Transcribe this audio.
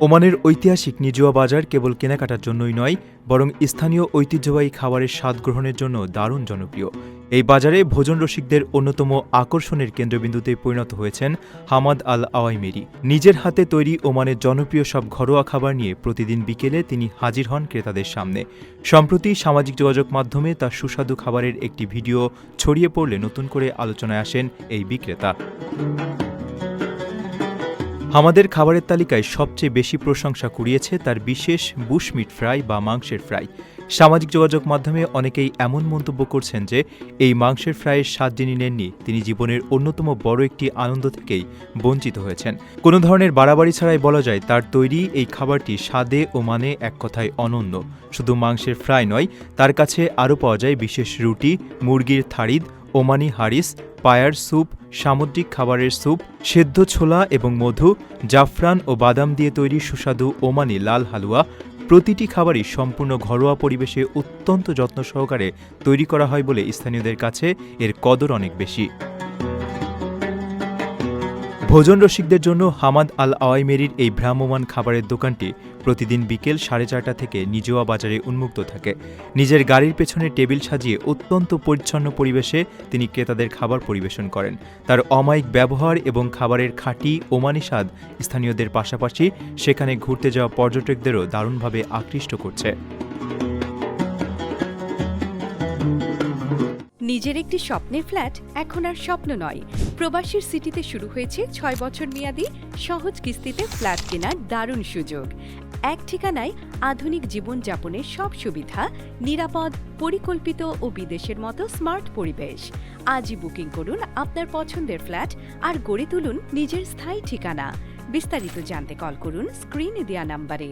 ওমানের ঐতিহাসিক নিজুয়া বাজার কেবল কেনাকাটার জন্যই নয়, বরং স্থানীয় ঐতিহ্যবাহী খাবারের স্বাদ গ্রহণের জন্য দারুণ জনপ্রিয়। এই বাজারে ভোজন রসিকদের অন্যতম আকর্ষণের কেন্দ্রবিন্দুতে পরিণত হয়েছেন হামাদ আল আওয়াইমেরি। নিজের হাতে তৈরি ওমানের জনপ্রিয় সব ঘরোয়া খাবার নিয়ে প্রতিদিন বিকেলে তিনি হাজির হন ক্রেতাদের সামনে। সম্প্রতি সামাজিক যোগাযোগ মাধ্যমে তার সুস্বাদু খাবারের একটি ভিডিও ছড়িয়ে পড়লে নতুন করে আলোচনায় আসেন এই বিক্রেতা। হামাদের খাবারের তালিকায় সবচেয়ে বেশি প্রশংসা কুড়িয়েছে তার বিশেষ বুশমিট ফ্রাই বা মাংসের ফ্রাই। সামাজিক যোগাযোগ মাধ্যমে অনেকেই এমন মন্তব্য করছেন যে এই মাংসের ফ্রাইয়ের স্বাদ যিনি নেননি তিনি জীবনের অন্যতম বড় একটি আনন্দ থেকেই বঞ্চিত হয়েছেন। কোনো ধরনের বাড়াবাড়ি ছাড়াই বলা যায় তার তৈরি এই খাবারটি স্বাদে ও মানে এক কথায় অনন্য। শুধু মাংসের ফ্রাই নয়, তার কাছে আরও পাওয়া যায় বিশেষ রুটি, মুরগির থারিদ, ওমানি হারিস, পায়ার স্যুপ, সামুদ্রিক খাবারের স্যুপ, সেদ্ধ ছোলা এবং মধু, জাফরান ও বাদাম দিয়ে তৈরি সুস্বাদু ওমানি লাল হালুয়া। প্রতিটি খাবারই সম্পূর্ণ ঘরোয়া পরিবেশে অত্যন্ত যত্ন সহকারে তৈরি করা হয় বলে স্থানীয়দের কাছে এর কদর অনেক বেশি। ভোজন রসিকদের জন্য হামাদ আল আওয়াইমেরির এই ভ্রাম্যমাণ খাবারের দোকানটি প্রতিদিন বিকেল 4:30 থেকে নিজুয়া বাজারে উন্মুক্ত থাকে। নিজের গাড়ির পেছনে টেবিল সাজিয়ে অত্যন্ত পরিচ্ছন্ন পরিবেশে তিনি ক্রেতাদের খাবার পরিবেশন করেন। তার অমায়িক ব্যবহার এবং খাবারের খাঁটি ওমানি স্বাদ স্থানীয়দের পাশাপাশি সেখানে ঘুরতে যাওয়া পর্যটকদেরও দারুণভাবে আকৃষ্ট করছে। নিজের একটি স্বপ্নের ফ্ল্যাট এখন আর স্বপ্ন নয়। প্রবাসীর সিটিতে শুরু হয়েছে 6 বছর মেয়াদী সহজ কিস্তিতে ফ্ল্যাট কেনার দারুণ সুযোগ। এক ঠিকানায় আধুনিক জীবনযাপনের সব সুবিধা, নিরাপদ, পরিকল্পিত ও বিদেশের মতো স্মার্ট পরিবেশ। আজই বুকিং করুন আপনার পছন্দের ফ্ল্যাট আর গড়ে তুলুন নিজের স্থায়ী ঠিকানা। বিস্তারিত জানতে কল করুন স্ক্রিনে দেওয়া নাম্বারে।